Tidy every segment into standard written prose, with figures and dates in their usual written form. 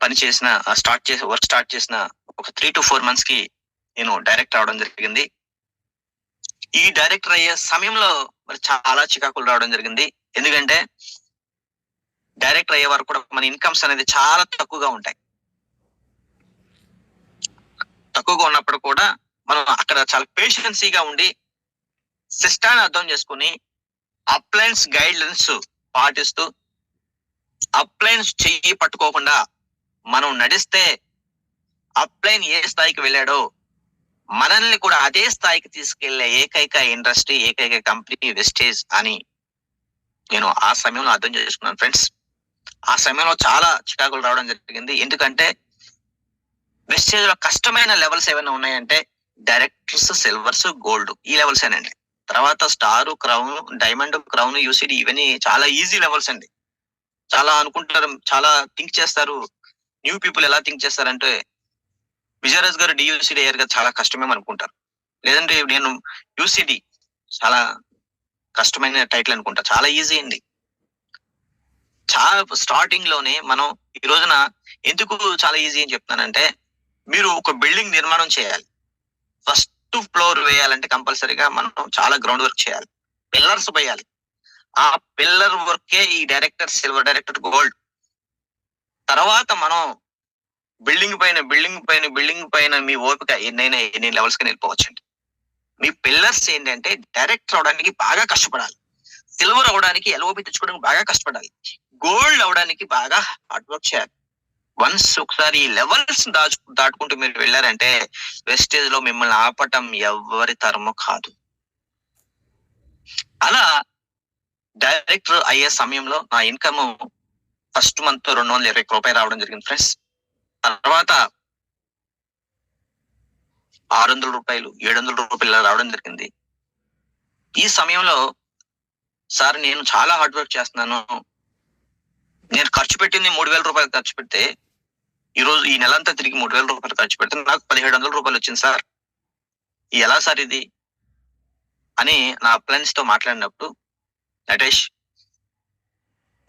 Work start చేసిన ఒక 3 to 4 months కి నేను డైరెక్టర్ అవడం జరిగింది. ఈ డైరెక్టర్ అయ్యే సమయంలో మరి చాలా చికాకులు రావడం జరిగింది. ఎందుకంటే డైరెక్టర్ అయ్యే వరకు కూడా మన ఇన్కమ్స్ అనేది చాలా తక్కువగా ఉంటాయి. తక్కువగా ఉన్నప్పుడు కూడా మనం అక్కడ చాలా పేషెన్సీగా ఉండి సిస్టాన్ని అర్థం చేసుకుని అప్లయన్స్ గైడ్లైన్స్ పాటిస్తూ అప్లయన్స్ చెయ్యి పట్టుకోకుండా మనం నడిస్తే అప్లైన్ ఏ స్థాయికి వెళ్ళాడో మనల్ని కూడా అదే స్థాయికి తీసుకెళ్లే ఏకైక ఇండస్ట్రీ, ఏకైక కంపెనీ వెస్టేజ్ అని నేను ఆ సమయంలో అర్థం చేసుకున్నాను ఫ్రెండ్స్. ఆ సమయంలో చాలా చికాకులు రావడం జరిగింది. ఎందుకంటే వెస్టేజ్ లో కష్టమైన లెవెల్స్ ఏమైనా ఉన్నాయంటే డైరెక్టర్స్, సిల్వర్స్, గోల్డ్ ఈ లెవెల్స్ ఏనండి. తర్వాత star, crown, diamond, crown, UCD ఇవన్నీ చాలా ఈజీ లెవెల్స్ అండి. చాలా అనుకుంటారు, చాలా థింక్ చేస్తారు. న్యూ పీపుల్ ఎలా థింక్ చేస్తారంటే విజయరాజ్ గారు డియూసిడి అయ్యారు కదా, చాలా కష్టమేమో అనుకుంటారు. లేదంటే నేను యూసిడి చాలా కష్టమైన టైటిల్ అనుకుంటా. చాలా ఈజీ అండి. చాలా స్టార్టింగ్ లోనే మనం ఈ రోజున ఎందుకు చాలా ఈజీ అని చెప్తానంటే, మీరు ఒక బిల్డింగ్ నిర్మాణం చేయాలి. ఫస్ట్ ఫ్లోర్ వేయాలంటే కంపల్సరీగా మనం చాలా గ్రౌండ్ వర్క్ చేయాలి. పిల్లర్స్ వేయాలి. ఆ పిల్లర్ వర్కే ఈ డైరెక్టర్, సిల్వర్, డైరెక్టర్, గోల్డ్. తర్వాత మనం బిల్డింగ్ పైన మీ ఓపిక ఎన్ని లెవెల్స్ కి వెళ్ళిపోవచ్చండి. మీ పిల్లర్స్ ఏంటంటే డైరెక్టర్ అవడానికి బాగా కష్టపడాలి. సిల్వర్ అవడానికి ఎల్ఓపి తెచ్చుకోవడానికి బాగా కష్టపడాలి. గోల్డ్ అవడానికి బాగా హార్డ్ వర్క్ చేయాలి. వన్స్ ఒకసారి ఈ లెవెల్స్ దాటుకుంటూ మీరు వెళ్ళారంటే వెస్టేజ్ లో మిమ్మల్ని ఆపటం ఎవరి తరము కాదు. అలా డైరెక్టర్ అయ్యే సమయంలో నా ఇన్కమ్ ఫస్ట్ మంత్ 220 రూపాయలు రావడం జరిగింది ఫ్రెండ్స్. తర్వాత 600 రూపాయలు, 700 రూపాయలు రావడం జరిగింది. ఈ సమయంలో సార్ నేను చాలా హార్డ్ వర్క్ చేస్తున్నాను, నేను ఖర్చు పెట్టింది 3000 రూపాయలు ఖర్చు పెడితే ఈ నెలంతా తిరిగి 3000 రూపాయలు ఖర్చు పెడితే నాకు 1700 రూపాయలు వచ్చింది సార్, ఎలా సార్ ఇది అని నా ఫ్రెండ్స్ తో మాట్లాడినప్పుడు, నటేష్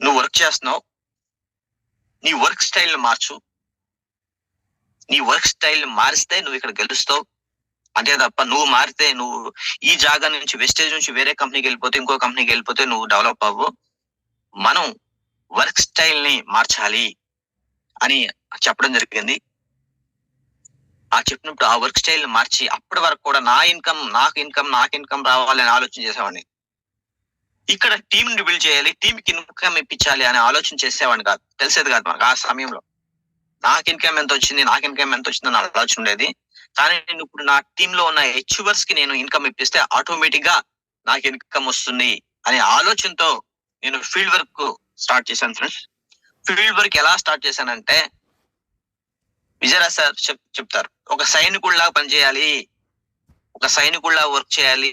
నువ్వు వర్క్ చేస్తున్నావు, నీ వర్క్ స్టైల్ మార్చు, నీ వర్క్ స్టైల్ మారిస్తే నువ్వు ఇక్కడ గెలుస్తావు. అంతే తప్ప నువ్వు మారితే, నువ్వు ఈ జాగా నుంచి వెస్టేజ్ నుంచి వేరే కంపెనీకి వెళ్ళిపోతే, ఇంకో కంపెనీకి వెళ్ళిపోతే నువ్వు డెవలప్ అవ్వు. మనం వర్క్ స్టైల్ ని మార్చాలి అని చెప్పడం జరిగింది. ఆ చెప్పినప్పుడు ఆ వర్క్ స్టైల్ మార్చి అప్పటి వరకు కూడా నాకు ఇన్కమ్ రావాలని ఆలోచన చేసేవాడిని. ఇక్కడ టీమ్ ని బిల్డ్ చేయాలి, టీమ్ కి ఇన్కమ్ ఇప్పించాలి అనే ఆలోచన చేసేవాడిని కాదు, తెలిసేది కాదు మనకు. ఆ సమయంలో నాకు ఇన్కమ్ ఎంత వచ్చింది అని ఆలోచన ఉండేది. కానీ నేను ఇప్పుడు నా టీమ్ లో ఉన్న అచీవర్స్ కి నేను ఇన్కమ్ ఇప్పిస్తే ఆటోమేటిక్ గా నాకు ఇన్కమ్ వస్తుంది అనే ఆలోచనతో నేను ఫీల్డ్ వర్క్ స్టార్ట్ చేశాను ఫ్రెండ్స్. ఫీల్డ్ వర్క్ ఎలా స్టార్ట్ చేశానంటే, విజయరాజ్ సార్ చెప్తారు, ఒక సైనికుడిలా పనిచేయాలి, ఒక సైనికుడిలా వర్క్ చేయాలి,